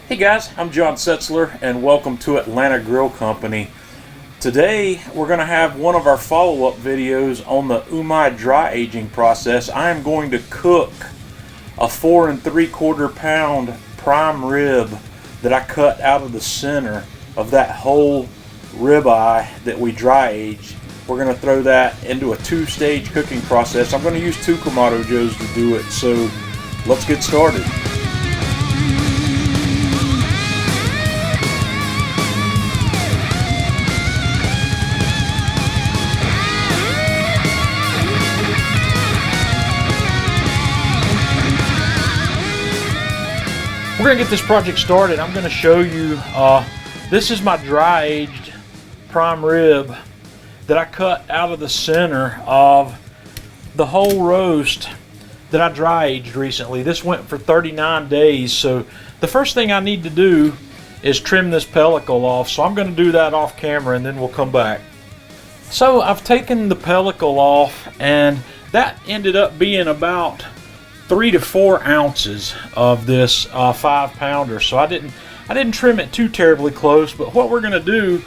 Hey guys, I'm John Setzler and welcome to Atlanta Grill Company. Today we're going to have one of our follow-up videos on the umai dry aging process. I am going to cook a 4 3/4 pound prime rib that I cut out of the center of that whole ribeye that we dry aged. We're going to throw that into a 2-stage cooking process. I'm going to use 2 Kamado Joes to do it, so let's get started. We're going to get this project started. I'm going to show you, this is my dry aged prime rib that I cut out of the center of the whole roast that I dry aged recently. This went for 39 days, so the first thing I need to do is trim this pellicle off. So I'm going to do that off camera and then we'll come back. So I've taken the pellicle off, and that ended up being about 3 to 4 ounces of this 5-pounder. So I didn't trim it too terribly close, but what we're going to do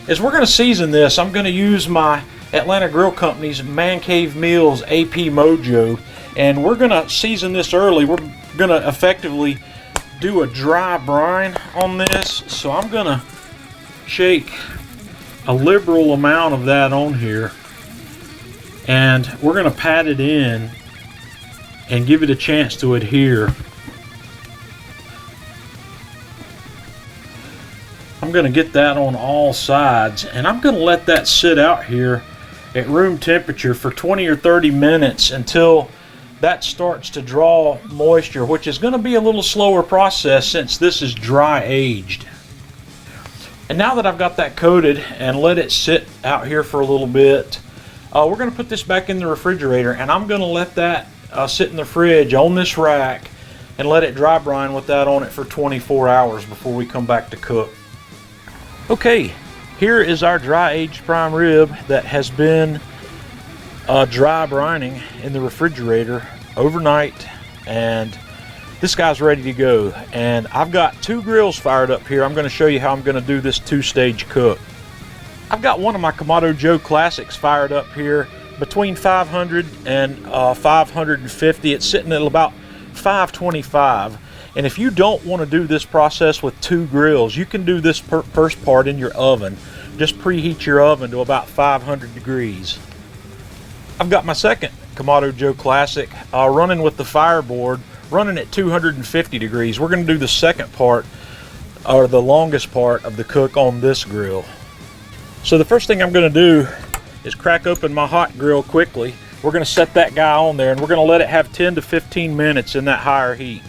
is we're going to season this. I'm going to use my Atlanta Grill Company's Man Cave Meals AP Mojo, and we're going to season this early. We're going to effectively do a dry brine on this. So I'm going to shake a liberal amount of that on here, and we're going to pat it in and give it a chance to adhere. I'm going to get that on all sides, and I'm going to let that sit out here at room temperature for 20 or 30 minutes until that starts to draw moisture, which is going to be a little slower process since this is dry aged. And now that I've got that coated and let it sit out here for a little bit, we're going to put this back in the refrigerator, and I'm going to let that sit in the fridge on this rack and let it dry brine with that on it for 24 hours before we come back to cook. Okay, here is our dry aged prime rib that has been dry brining in the refrigerator overnight, and this guy's ready to go. And I've got 2 grills fired up here. I'm going to show you how I'm going to do this 2-stage cook. I've got one of my Kamado Joe Classics fired up here between 500 and 550. It's sitting at about 525. And if you don't want to do this process with 2 grills, you can do this first part in your oven. Just preheat your oven to about 500 degrees. I've got my second Kamado Joe Classic running with the fireboard, running at 250 degrees. We're going to do the second part, or the longest part of the cook on this grill. So the first thing I'm going to do is crack open my hot grill quickly. We're going to set that guy on there, and we're going to let it have 10 to 15 minutes in that higher heat.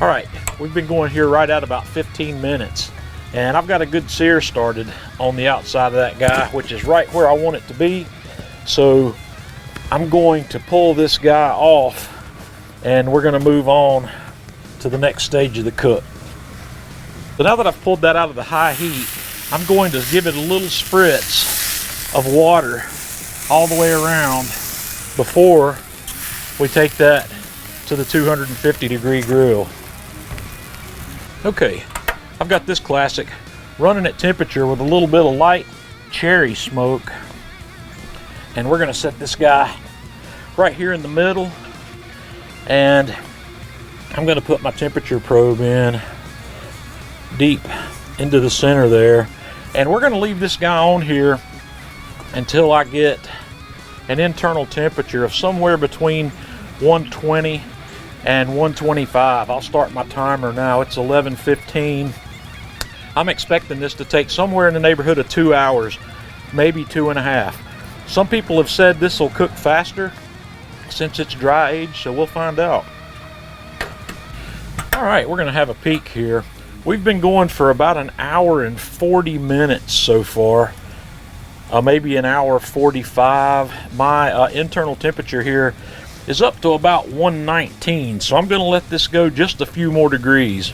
All right, we've been going here right at about 15 minutes, and I've got a good sear started on the outside of that guy, which is right where I want it to be. So I'm going to pull this guy off, and we're going to move on to the next stage of the cook. So now that I've pulled that out of the high heat, I'm going to give it a little spritz of water all the way around before we take that to the 250 degree grill. Okay, I've got this classic running at temperature with a little bit of light cherry smoke, and we're going to set this guy right here in the middle, and I'm going to put my temperature probe in deep into the center there, and we're going to leave this guy on here until I get an internal temperature of somewhere between 120 and 125. I'll start my timer now. It's 11:15. I'm expecting this to take somewhere in the neighborhood of 2 hours, maybe 2.5. Some people have said this will cook faster since it's dry aged, so we'll find out. All right, we're going to have a peek here. We've been going for about 1 hour and 40 minutes so far, maybe 1 hour 45. My internal temperature here is up to about 119, so I'm going to let this go just a few more degrees.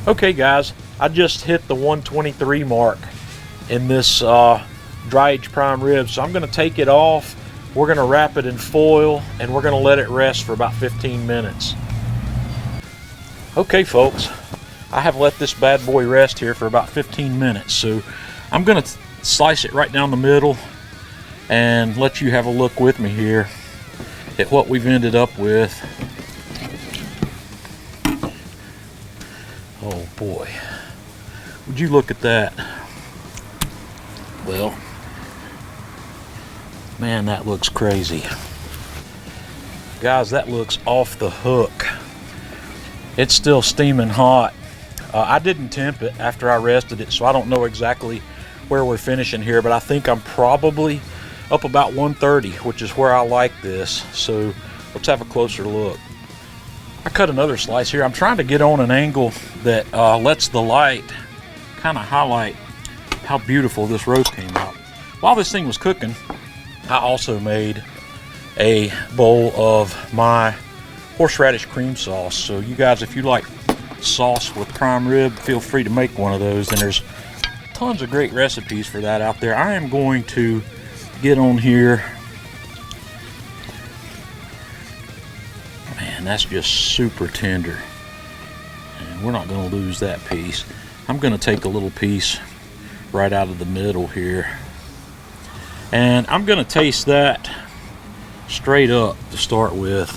Okay guys, I just hit the 123 mark in this dry aged prime rib, so I'm going to take it off We're gonna wrap it in foil and we're gonna let it rest for about 15 minutes. Okay folks, I have let this bad boy rest here for about 15 minutes. So I'm gonna slice it right down the middle and let you have a look with me here at what we've ended up with. Oh boy, would you look at that? Well, man, that looks crazy. Guys, that looks off the hook. It's still steaming hot. I didn't temp it after I rested it, so I don't know exactly where we're finishing here, but I think I'm probably up about 130, which is where I like this. So let's have a closer look. I cut another slice here. I'm trying to get on an angle that lets the light kind of highlight how beautiful this roast came out. While this thing was cooking, I also made a bowl of my horseradish cream sauce. So you guys, if you like sauce with prime rib, feel free to make one of those, and there's tons of great recipes for that out there. I am going to get on here. Man, that's just super tender, and we're not going to lose that piece. I'm going to take a little piece right out of the middle here, and I'm going to taste that straight up to start with.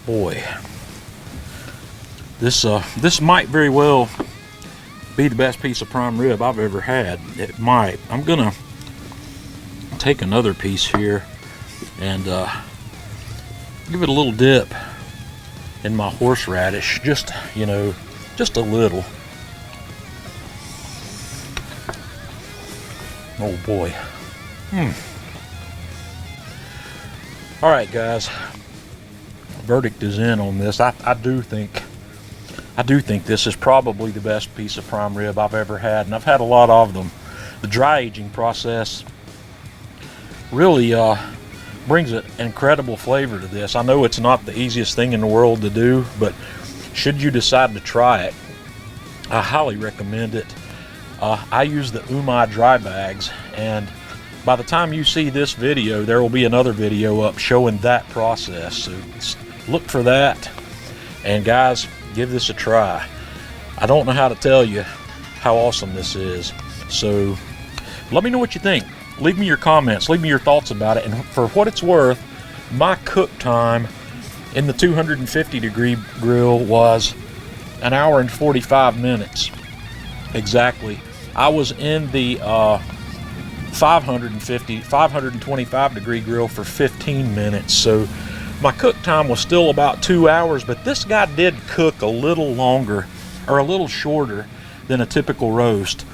Boy, this might very well be the best piece of prime rib I've ever had. It might. I'm gonna take another piece here and give it a little dip in my horseradish, just, you know, just a little. Oh boy. All right, guys. Verdict is in on this. I do think this is probably the best piece of prime rib I've ever had, and I've had a lot of them. The dry aging process really brings an incredible flavor to this. I know it's not the easiest thing in the world to do, but should you decide to try it, I highly recommend it. I use the Umai dry bags, and by the time you see this video, there will be another video up showing that process. So look for that, and guys, give this a try. I don't know how to tell you how awesome this is. So let me know what you think. Leave me your comments, leave me your thoughts about it, and for what it's worth, my cook time in the 250-degree grill was 1 hour and 45 minutes exactly. I was in the 525-degree grill for 15 minutes, so my cook time was still about 2 hours, but this guy did cook a little longer, or a little shorter than a typical roast.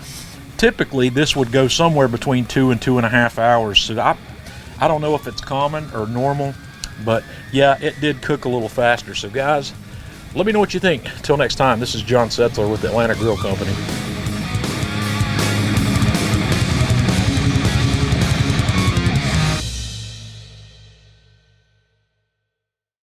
Typically, this would go somewhere between 2 and 2.5 hours, so I don't know if it's common or normal, but yeah, it did cook a little faster. So guys, let me know what you think. Until next time, this is John Setzler with the Atlanta Grill Company.